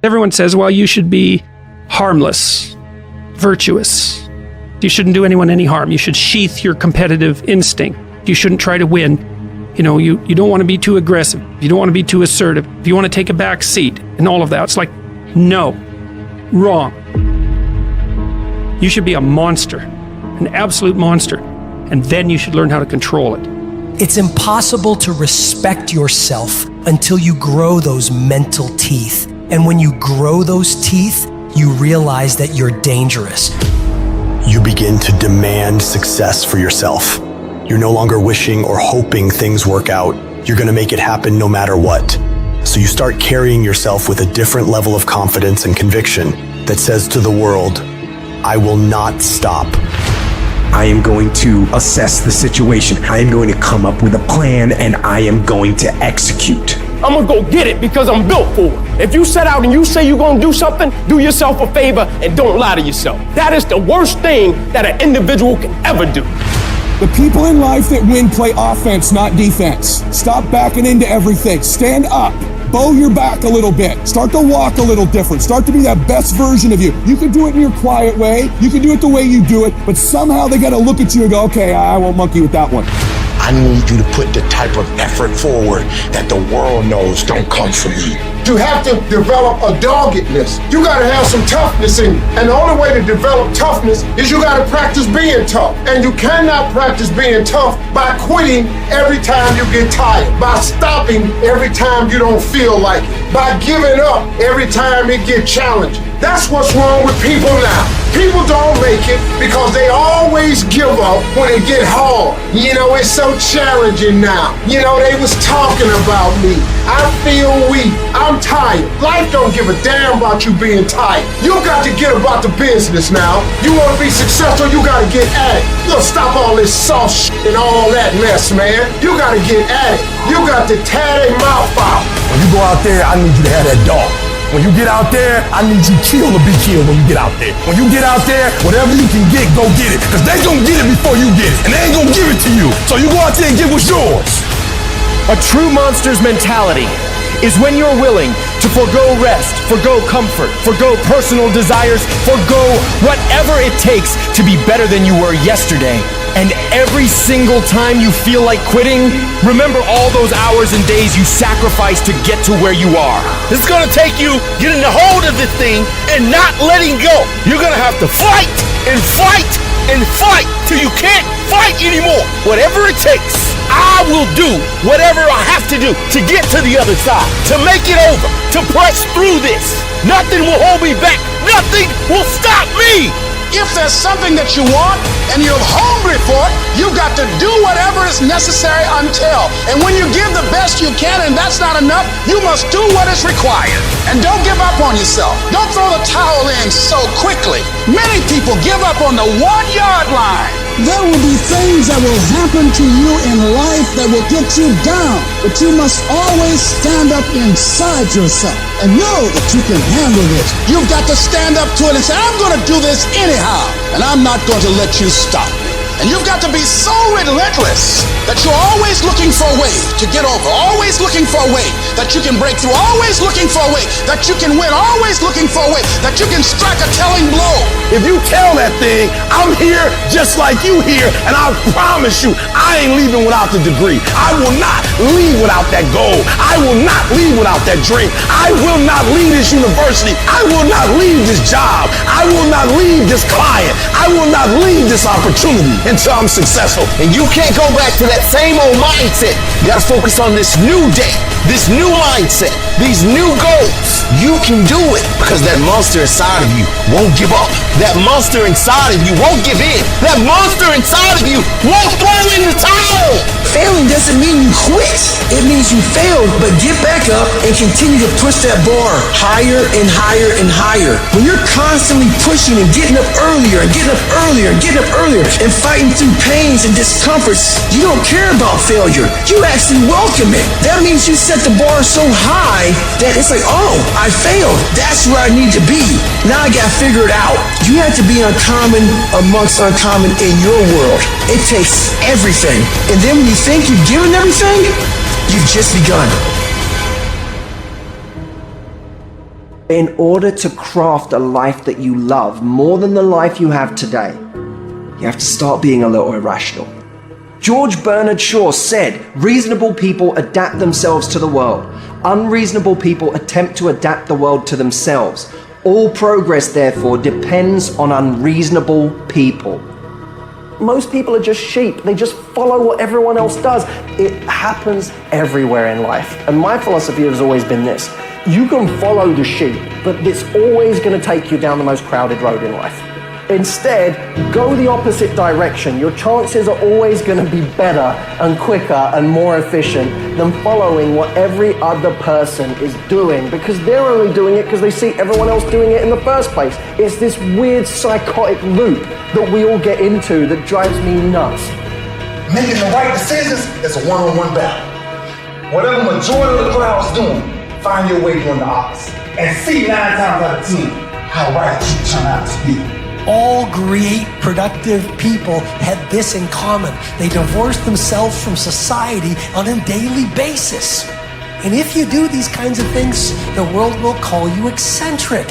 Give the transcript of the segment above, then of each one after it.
Everyone says, well, you should be harmless, virtuous. You shouldn't do anyone any harm. You should sheath your competitive instinct. You shouldn't try to win. You know, you don't want to be too aggressive. You don't want to be too assertive. You want to take a back seat and all of that. It's like, no, wrong. You should be a monster, an absolute monster. And then you should learn how to control it. It's impossible to respect yourself until you grow those mental teeth. And when you grow those teeth, you realize that you're dangerous. You begin to demand success for yourself. You're no longer wishing or hoping things work out. You're going to make it happen no matter what. So you start carrying yourself with a different level of confidence and conviction that says to the world, I will not stop. I am going to assess the situation. I am going to come up with a plan, and I am going to execute. I'm gonna go get it because I'm built for it. If you set out and you say you're gonna do something, do yourself a favor and don't lie to yourself. That is the worst thing that an individual can ever do. The people in life that win play offense, not defense. Stop backing into everything. Stand up. Bow your back a little bit. Start to walk a little different. Start to be that best version of you. You can do it in your quiet way. You can do it the way you do it, but somehow they gotta look at you and go, okay, I won't monkey with that one. I need you to put the type of effort forward that the world knows don't come from you. You have to develop a doggedness. You gotta have some toughness in you. And the only way to develop toughness is you gotta practice being tough. And you cannot practice being tough by quitting every time you get tired, by stopping every time you don't feel like it, by giving up every time it gets challenging. That's what's wrong with people now. People don't make it because they always give up when it get hard. You know, it's so challenging now. You know, they was talking about me. I feel weak. I'm tired. Life don't give a damn about you being tired. You got to get about the business now. You want to be successful, you got to get at it. You gotta stop all this soft shit and all that mess, man. You got to get at it. You got to tear their mouth out. When you go out there, I need you to have that dog. When you get out there, I need you kill or be killed when you get out there. When you get out there, whatever you can get, go get it. Because they gonna get it before you get it. And they ain't gonna give it to you. So you go out there and get what's yours. A true monster's mentality is when you're willing to forgo rest, forgo comfort, forgo personal desires, forgo whatever it takes to be better than you were yesterday. And every single time you feel like quitting, remember all those hours and days you sacrificed to get to where you are. It's gonna take you getting a hold of this thing and not letting go. You're gonna have to fight and fight and fight till you can't fight anymore. Whatever it takes, I will do whatever I have to do to get to the other side, to make it over, to press through this. Nothing will hold me back. Nothing will stop me. If there's something that you want and you're hungry for it, you got to do whatever is necessary until. And when you give the best you can and that's not enough, you must do what is required. And don't give up on yourself. Don't throw the towel in so quickly. Many people give up on the 1-yard line. There will be things that will happen to you in life that will get you down, but you must always stand up inside yourself and know that you can handle this. You've got to stand up to it and say, I'm going to do this anyhow, and I'm not going to let you stop me. And you've got to be so relentless that you're always looking for a way to get over, always looking for a way that you can break through, always looking for a way that you can win, always looking for a way that you can strike a telling blow. If you tell that thing, I'm here just like you here, and I promise you, I ain't leaving without the degree. I will not leave without that goal. I will not leave without that dream. I will not leave this university. I will not leave this job. I will not leave this client. I will not leave this opportunity until I'm successful. And you can't go back to that same old mindset. You gotta focus on this new day, this new mindset, these new goals. You can do it because that monster inside of you won't give up. That monster inside of you won't give in. That monster inside of you won't throw in the towel. Failing doesn't mean you quit. It means you failed, but get back up and continue to push that bar higher and higher and higher. When you're constantly pushing and getting up earlier and getting up earlier and getting up earlier and fighting through pains and discomforts, you don't care about failure. You actually welcome it. That means you set the bar so high that it's like, oh, I failed. That's where I need to be. Now I gotta figure it out. You have to be uncommon amongst uncommon in your world. It takes everything. And then when you think you've given everything, you've just begun. In order to craft a life that you love more than the life you have today, you have to start being a little irrational. George Bernard Shaw said, reasonable people adapt themselves to the world. Unreasonable people attempt to adapt the world to themselves. All progress, therefore, depends on unreasonable people. Most people are just sheep. They just follow what everyone else does. It happens everywhere in life. And my philosophy has always been this. You can follow the sheep, but it's always going to take you down the most crowded road in life. Instead, go the opposite direction. Your chances are always going to be better and quicker and more efficient than following what every other person is doing, because they're only doing it because they see everyone else doing it in the first place. It's this weird psychotic loop that we all get into that drives me nuts. Making the right decisions is a one-on-one battle. Whatever majority of the crowd's doing, find your way doing the opposite. And see 9 times out of 10 how right you turn out to be. All great, productive people had this in common. They divorced themselves from society on a daily basis. And if you do these kinds of things, the world will call you eccentric.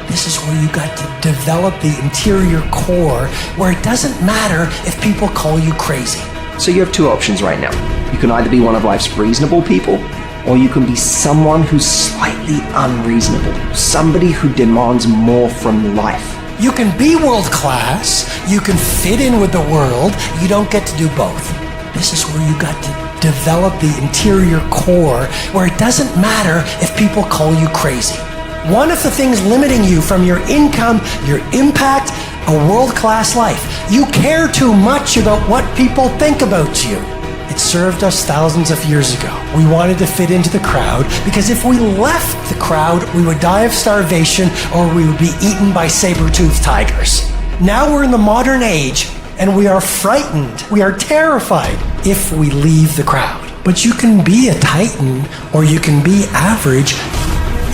This is where you got to develop the interior core, where it doesn't matter if people call you crazy. So you have two options right now. You can either be one of life's reasonable people, or you can be someone who's slightly unreasonable, somebody who demands more from life. You can be world class, you can fit in with the world, you don't get to do both. This is where you got to develop the interior core, where it doesn't matter if people call you crazy. One of the things limiting you from your income, your impact, a world-class life. You care too much about what people think about you. It served us thousands of years ago. We wanted to fit into the crowd because if we left the crowd, we would die of starvation or we would be eaten by saber-toothed tigers. Now we're in the modern age and we are frightened, we are terrified if we leave the crowd. But you can be a titan or you can be average.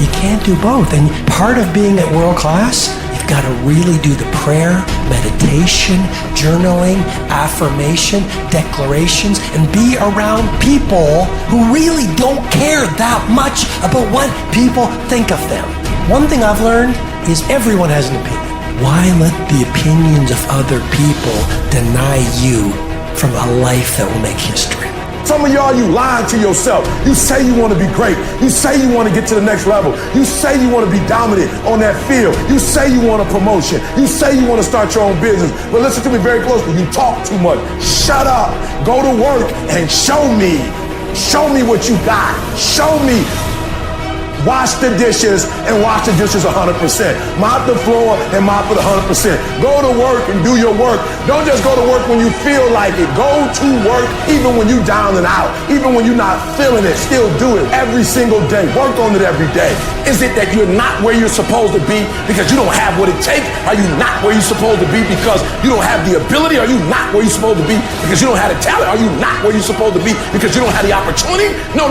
You can't do both. And part of being at world class, you've got to really do the prayer, meditation, journaling, affirmation, declarations, and be around people who really don't care that much about what people think of them. One thing I've learned is everyone has an opinion. Why let the opinions of other people deny you from a life that will make history? Some of y'all, you lying to yourself. You say you want to be great. You say you want to get to the next level. You say you want to be dominant on that field. You say you want a promotion. You say you want to start your own business. But listen to me very closely. You talk too much. Shut up. Go to work and show me. Show me what you got. Show me. Wash the dishes and wash the dishes 100%. Mop the floor and mop it 100%. Go to work and do your work. Don't just go to work when you feel like it. Go to work even when you're down and out. Even when you're not feeling it. Still do it every single day. Work on it every day. Is it that you're not where you're supposed to be because you don't have what it takes? Are you not where you're supposed to be because you don't have the ability? Are you not where you're supposed to be because you don't have the talent? Are you not where you're supposed to be because you don't have the opportunity? No.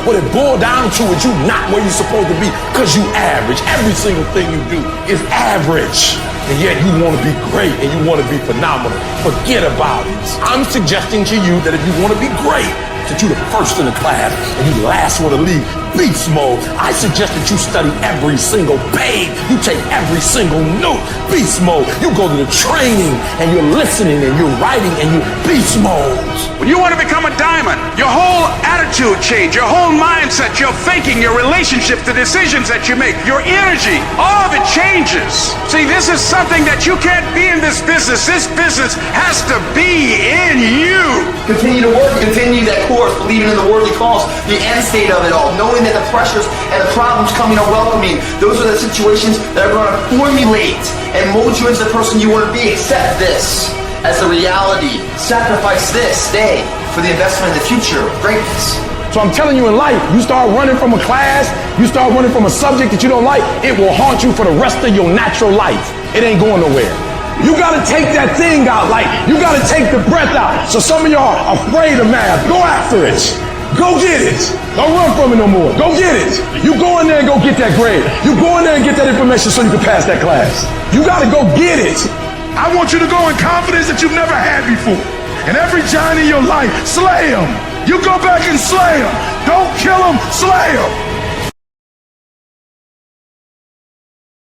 What it boiled down to is you not where you're supposed to be because you average. Every single thing you do is average. And yet you want to be great and you want to be phenomenal. Forget about it. I'm suggesting to you that if you want to be great, that you're the first in the class and you last one to leave beast mode. I suggest that you study every single page. You take every single note. Beast mode. You go to the training and you're listening and you're writing and you're beast mode. When you want to become a diamond, your whole attitude change, your whole mindset, your thinking, your relationship, the decisions that you make, your energy, all of it changes. See, this is something that you can't be in this business. This business has to be in you. Continue to work, continue that course, believing in the worthy cause, the end state of it all, knowing that the pressures and the problems coming are welcoming. Those are the situations that are going to formulate and mold you into the person you want to be. Accept this as a reality. Sacrifice this day for the investment in the future of greatness. So I'm telling you, in life, you start running from a class, you start running from a subject that you don't like, it will haunt you for the rest of your natural life. It ain't going nowhere. You gotta take that thing out, like you gotta take the breath out. So some of y'all are afraid of math. Go after it. Go get it. Don't run from it no more. Go get it. You go in there and go get that grade. You go in there and get that information so you can pass that class. You gotta go get it. I want you to go in confidence that you've never had before. And every giant in your life, slay him. You go back and slay him. Don't kill him, slay him.